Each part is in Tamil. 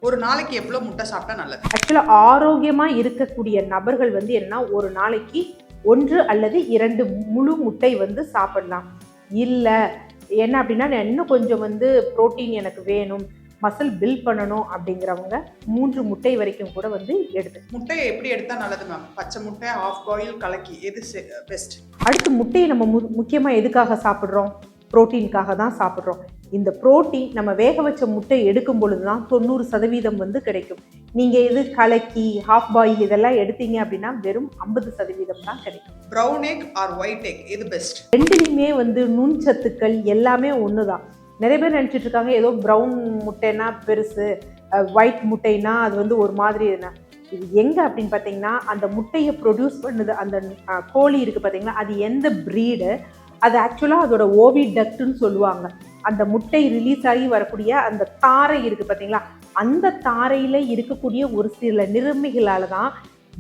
ஒரு நாளைக்கு எவ்வளோ முட்டை சாப்பிட்டா நல்லது? ஆக்சுவலாக ஆரோக்கியமாக இருக்கக்கூடிய நபர்கள் வந்து என்ன, ஒரு நாளைக்கு 1 அல்லது 2 முழு முட்டை வந்து சாப்பிடலாம். இல்லை என்ன அப்படின்னா, இன்னும் கொஞ்சம் வந்து புரோட்டீன் எனக்கு வேணும், மசில் பில்ட் பண்ணணும் அப்படிங்கிறவங்க 3 முட்டை வரைக்கும் கூட வந்து எடுத்து. முட்டையை எப்படி எடுத்தால் நல்லது மேம்? பச்சை முட்டை, ஆஃப் பாயில், கலக்கி, எது பெஸ்ட்? அடுத்து முட்டையை நம்ம முக்கியமாக எதுக்காக சாப்பிட்றோம்? புரோட்டீனுக்காக தான் சாப்பிட்றோம். இந்த புரோட்டீன் நம்ம வேக வச்ச முட்டை எடுக்கும் பொழுது தான் 90% வந்து கிடைக்கும். நீங்கள் இது கலக்கி, ஹாஃப் பாயில் இதெல்லாம் எடுத்தீங்க அப்படின்னா வெறும் 50% தான் கிடைக்கும். Brown egg R white egg, எது பெஸ்ட்? ரெண்டுலையுமே வந்து நுண்சத்துக்கள் எல்லாமே ஒன்று தான். நிறைய பேர் நினச்சிட்டு இருக்காங்க ஏதோ ப்ரௌன் முட்டைனா பெருசு, ஒயிட் முட்டைனா அது வந்து ஒரு மாதிரி என்ன. இது எங்கே அப்படின்னு பார்த்தீங்கன்னா, அந்த முட்டையை ப்ரொடியூஸ் பண்ணுது அந்த கோழி இருக்குது பார்த்தீங்களா, அது எந்த ப்ரீடு, அது ஆக்சுவலாக அதோட ஓவிடக்ட்னு சொல்லுவாங்க. அந்த முட்டை ரிலீஸ் ஆகி வரக்கூடிய அந்த தாரை இருக்குது பார்த்தீங்களா, அந்த தாரையில் இருக்கக்கூடிய ஒரு சில நிறமிகளால் தான்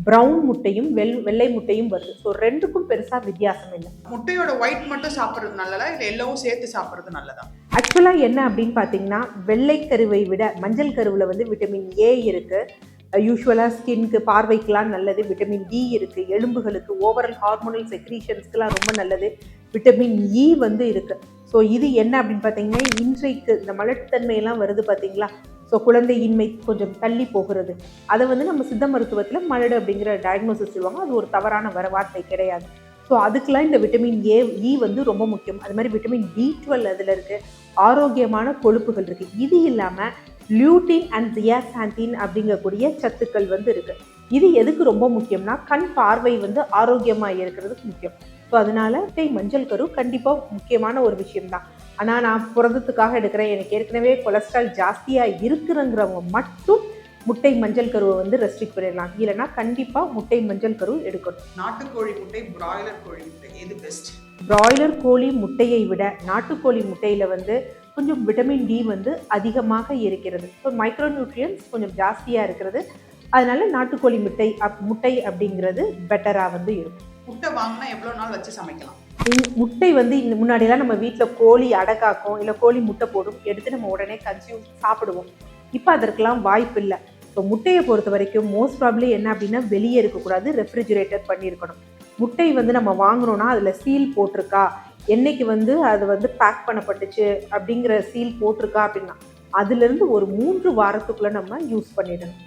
ப்ரௌன் முட்டையும் வெள்ளை முட்டையும் வருது. ஸோ ரெண்டுக்கும் பெருசாக வித்தியாசம் இல்லை. முட்டையோட ஒயிட் மட்டும் சாப்பிட்றது நல்லதா இல்லை எல்லோவும் சேர்த்து சாப்பிட்றது நல்லதா? ஆக்சுவலாக என்ன அப்படின்னு பார்த்தீங்கன்னா, வெள்ளை கருவை விட மஞ்சள் கருவில் வந்து விட்டமின் ஏ இருக்குது. யூஸ்வலாக ஸ்கின்க்கு, பார்வைக்கெலாம் நல்லது. விட்டமின் டி இருக்குது, எலும்புகளுக்கு, ஓவரால் ஹார்மோனல் செக்ரீஷன்ஸ்க்கெலாம் ரொம்ப நல்லது. விட்டமின் இ வந்து இருக்குது. ஸோ இது என்ன அப்படின்னு பார்த்தீங்கன்னா, இன்றைக்கு இந்த மலட்டுத்தன்மையெல்லாம் வருது பார்த்தீங்களா, ஸோ குழந்தையின்மை கொஞ்சம் தள்ளி போகிறது, அதை வந்து நம்ம சித்த மருத்துவத்தில் மலடு அப்படிங்கிற டயக்னோசிஸ் சொல்லுவாங்க. அது ஒரு தவறான வார்த்தை கிடையாது. ஸோ அதுக்கெலாம் இந்த விட்டமின் ஏ, இ வந்து ரொம்ப முக்கியம். அது மாதிரி விட்டமின் B12 அதில் இருக்குது. ஆரோக்கியமான கொழுப்புகள் இருக்குது. இது இல்லாமல் லியூட்டின் அண்ட் ஜியாசாந்தின் அப்படிங்கக்கூடிய சத்துக்கள் வந்து இருக்குது. இது எதுக்கு ரொம்ப முக்கியம்னா, கண் பார்வை வந்து ஆரோக்கியமாக இருக்கிறதுக்கு முக்கியம். ஸோ அதனால மஞ்சள் கரு கண்டிப்பாக முக்கியமான ஒரு விஷயம்தான். ஆனால் நான் புரதத்துக்காக எடுக்கிறேன், எனக்கு ஏற்கனவே கொலஸ்ட்ரால் ஜாஸ்தியாக இருக்குறங்கிறவங்க மட்டும் முட்டை மஞ்சள் கருவை வந்து ரெஸ்ட்ரிக்ட் பண்ணிடலாம். இல்லைனா கண்டிப்பாக முட்டை மஞ்சள் கரு எடுக்கணும். நாட்டுக்கோழி முட்டை, பிராய்லர் கோழி முட்டை, எது பெஸ்ட்? பிராய்லர் கோழி முட்டையை விட நாட்டுக்கோழி முட்டையில் வந்து கொஞ்சம் விட்டமின் டி வந்து அதிகமாக இருக்கிறது. ஸோ மைக்ரோ நியூட்ரியன்ஸ் கொஞ்சம் ஜாஸ்தியாக இருக்கிறது. அதனால நாட்டுக்கோழி முட்டை அப்படிங்கிறது பெட்டராக வந்து இருக்கும். முட்டை வாங்கினா எவ்வளோ நாள் வச்சு சமைக்கலாம்? முட்டை வந்து முன்னாடியெல்லாம் நம்ம வீட்டில் கோழி அடக்காக்கும், இல்லை கோழி முட்டை போடும், எடுத்து நம்ம உடனே சாப்பிடுவோம். இப்போ அதற்கெல்லாம் வாய்ப்பு இல்லை. இப்போ முட்டையை பொறுத்த வரைக்கும் மோஸ்ட் ப்ராப்ளி என்ன அப்படின்னா, வெளியே இருக்கக்கூடாது, ரெஃப்ரிஜிரேட்டர் பண்ணியிருக்கணும். முட்டை வந்து நம்ம வாங்கினோன்னா அதில் சீல் போட்டிருக்கா, என்னைக்கு வந்து அது வந்து பேக் பண்ணப்பட்டுச்சு அப்படிங்கிற சீல் போட்டிருக்கா அப்படின்னா, அதுலேருந்து ஒரு 3 வாரத்துக்குள்ளே நம்ம யூஸ் பண்ணிடணும்.